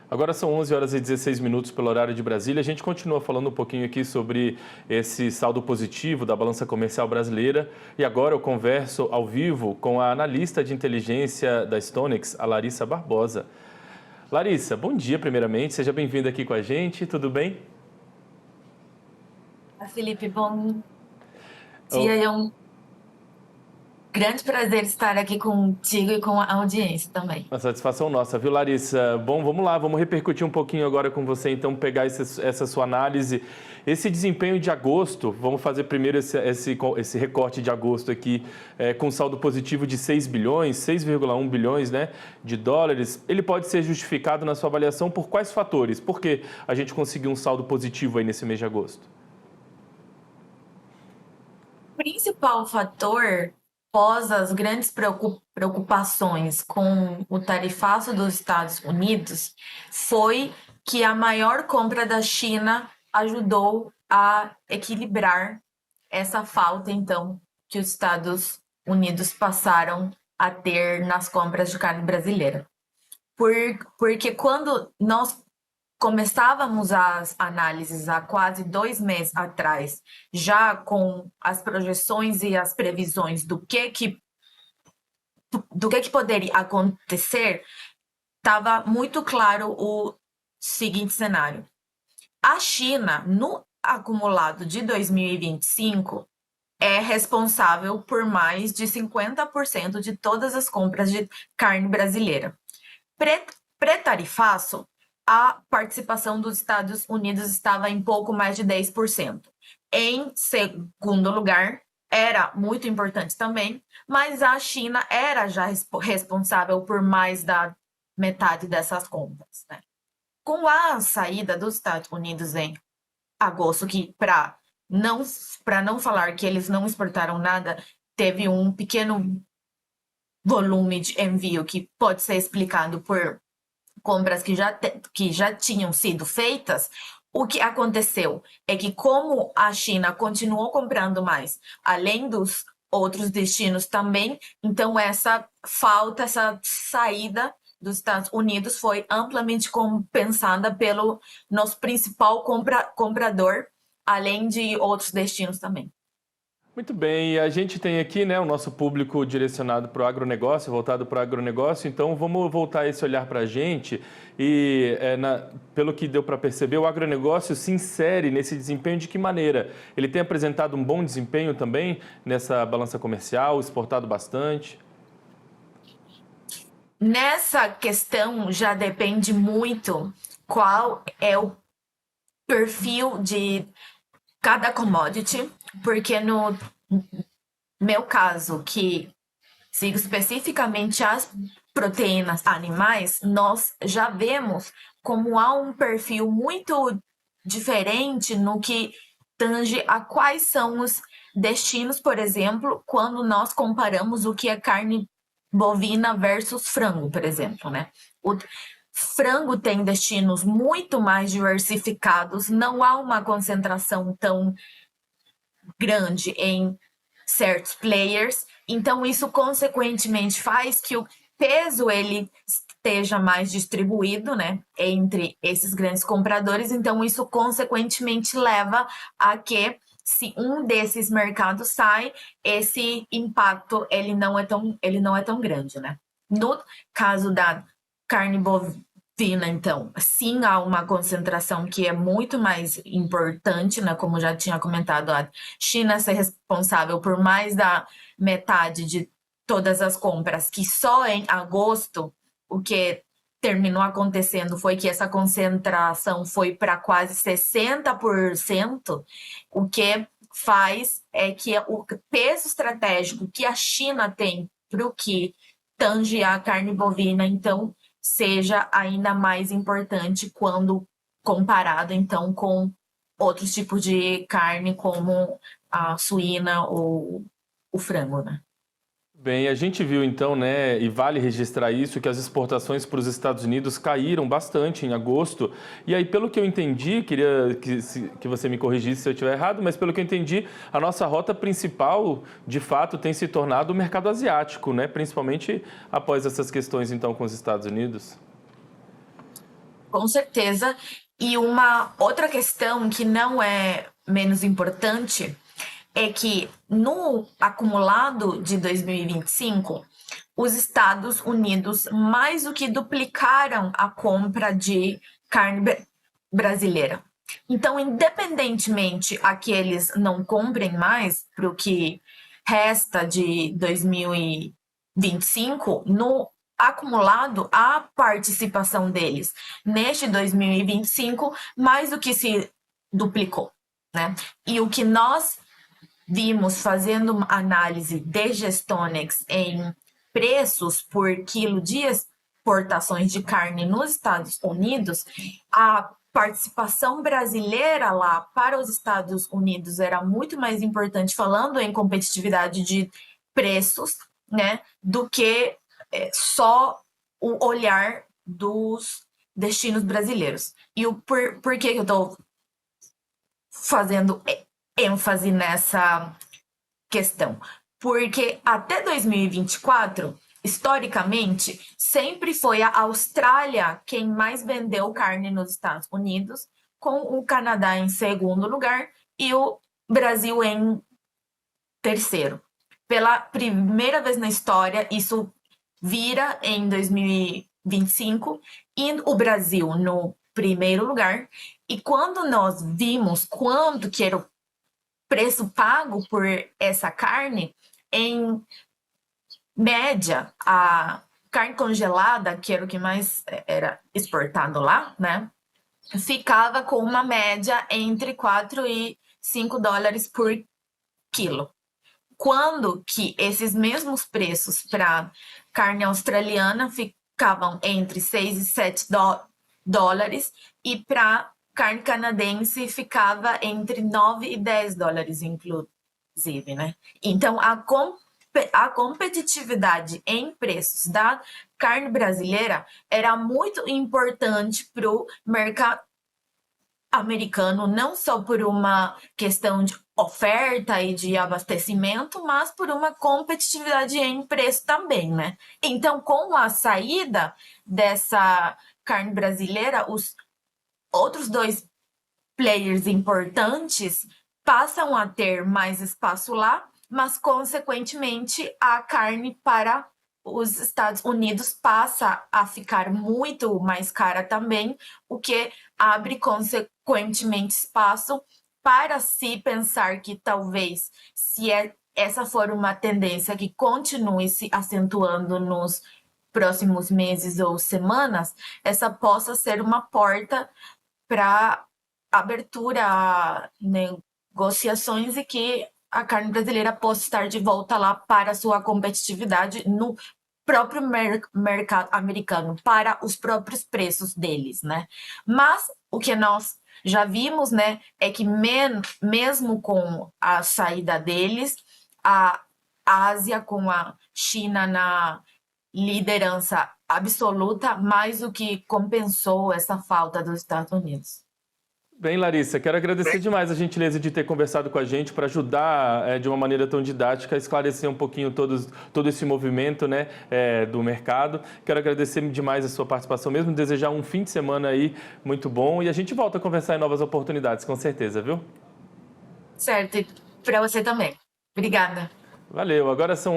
Agora são 11 horas e 16 minutos pelo horário de Brasília. A gente continua falando um pouquinho aqui sobre esse saldo positivo da balança comercial brasileira. E agora eu converso ao vivo com a analista de inteligência da StoneX, a Larissa Barbosa. Larissa, bom dia primeiramente. Seja bem-vinda aqui com a gente. Tudo bem? Felipe, bom dia. É um grande prazer estar aqui contigo e com a audiência também. Uma satisfação nossa, viu, Larissa? Bom, vamos lá, vamos repercutir um pouquinho agora com você, então, pegar essa sua análise. Esse desempenho de agosto, vamos fazer primeiro esse recorte de agosto aqui, com saldo positivo de 6 bilhões, 6,1 bilhões, né, de dólares. Ele pode ser justificado na sua avaliação por quais fatores? Por que a gente conseguiu um saldo positivo aí nesse mês de agosto? O principal fator, pós as grandes preocupações com o tarifaço dos Estados Unidos, foi que a maior compra da China ajudou a equilibrar essa falta, então, que os Estados Unidos passaram a ter nas compras de carne brasileira. Porque quando nós começávamos as análises há quase 2 meses atrás, já com as projeções e as previsões do que poderia acontecer, estava muito claro o seguinte cenário. A China, no acumulado de 2025, é responsável por mais de 50% de todas as compras de carne brasileira. Pré-tarifaço, a participação dos Estados Unidos estava em pouco mais de 10%. Em segundo lugar, era muito importante também, mas a China era já responsável por mais da metade dessas compras, né? Com a saída dos Estados Unidos em agosto, que para não falar que eles não exportaram nada, teve um pequeno volume de envio que pode ser explicado por compras que já tinham sido feitas. O que aconteceu é que, como a China continuou comprando mais, além dos outros destinos também, então essa saída dos Estados Unidos foi amplamente compensada pelo nosso principal comprador, além de outros destinos também. Muito bem, e a gente tem aqui, né, o nosso público direcionado para o agronegócio, voltado para o agronegócio, então vamos voltar esse olhar para a gente e, pelo que deu para perceber, o agronegócio se insere nesse desempenho de que maneira? Ele tem apresentado um bom desempenho também nessa balança comercial, exportado bastante? Nessa questão já depende muito qual é o perfil de cada commodity, porque no meu caso, que sigo especificamente as proteínas animais, nós já vemos como há um perfil muito diferente no que tange a quais são os destinos, por exemplo, quando nós comparamos o que é carne bovina versus frango, por exemplo, né? O frango tem destinos muito mais diversificados, não há uma concentração tão grande em certos players, então isso consequentemente faz que o peso ele esteja mais distribuído, né, entre esses grandes compradores, então isso consequentemente leva a que, se um desses mercados sai, esse impacto ele não é tão grande, né? No caso da carne bovina, então, sim, há uma concentração que é muito mais importante, né? Como já tinha comentado, a China ser responsável por mais da metade de todas as compras, que só em agosto o que terminou acontecendo foi que essa concentração foi para quase 60%, o que faz é que o peso estratégico que a China tem para o que tange a carne bovina, então, seja ainda mais importante quando comparado, então, com outros tipos de carne, como a suína ou o frango, né? Bem, a gente viu então, né, e vale registrar isso, que as exportações para os Estados Unidos caíram bastante em agosto. E aí, pelo que eu entendi, queria que você me corrigisse se eu estiver errado, mas pelo que eu entendi, a nossa rota principal, de fato, tem se tornado o mercado asiático, né, principalmente após essas questões então com os Estados Unidos. Com certeza. E uma outra questão que não é menos importante é que no acumulado de 2025, os Estados Unidos mais do que duplicaram a compra de carne brasileira. Então, independentemente a que eles não comprem mais para o que resta de 2025, no acumulado, a participação deles neste 2025 mais do que se duplicou, né? E o que nós vimos fazendo uma análise de Gestonex em preços por quilo de exportações de carne nos Estados Unidos, a participação brasileira lá para os Estados Unidos era muito mais importante, falando em competitividade de preços, né, do que só o olhar dos destinos brasileiros. E por que eu estou fazendo ênfase nessa questão? Porque até 2024, historicamente, sempre foi a Austrália quem mais vendeu carne nos Estados Unidos, com o Canadá em segundo lugar e o Brasil em terceiro. Pela primeira vez na história, isso vira em 2025 e o Brasil no primeiro lugar. E quando nós vimos quanto que era o preço pago por essa carne, em média, a carne congelada, que era o que mais era exportado lá, né, ficava com uma média entre 4 e 5 dólares por quilo. Quando que esses mesmos preços para carne australiana ficavam entre 6 e 7 dólares e para carne canadense ficava entre 9 e 10 dólares, inclusive, né? Então, a competitividade em preços da carne brasileira era muito importante para o mercado americano, não só por uma questão de oferta e de abastecimento, mas por uma competitividade em preço também, né? Então, com a saída dessa carne brasileira, os outros dois players importantes passam a ter mais espaço lá, mas, consequentemente, a carne para os Estados Unidos passa a ficar muito mais cara também, o que abre, consequentemente, espaço para se pensar que talvez, se essa for uma tendência que continue se acentuando nos próximos meses ou semanas, essa possa ser uma porta para abertura a negociações e que a carne brasileira possa estar de volta lá para sua competitividade no próprio mercado americano, para os próprios preços deles, né? Mas o que nós já vimos, né, é que mesmo com a saída deles, a Ásia com a China na liderança absoluta, mais do que compensou essa falta dos Estados Unidos. Bem, Larissa, quero agradecer demais a gentileza de ter conversado com a gente para ajudar de uma maneira tão didática a esclarecer um pouquinho todo esse movimento, né, do mercado. Quero agradecer demais a sua participação mesmo, desejar um fim de semana aí muito bom e a gente volta a conversar em novas oportunidades, com certeza, viu? Certo, e para você também. Obrigada. Valeu, agora são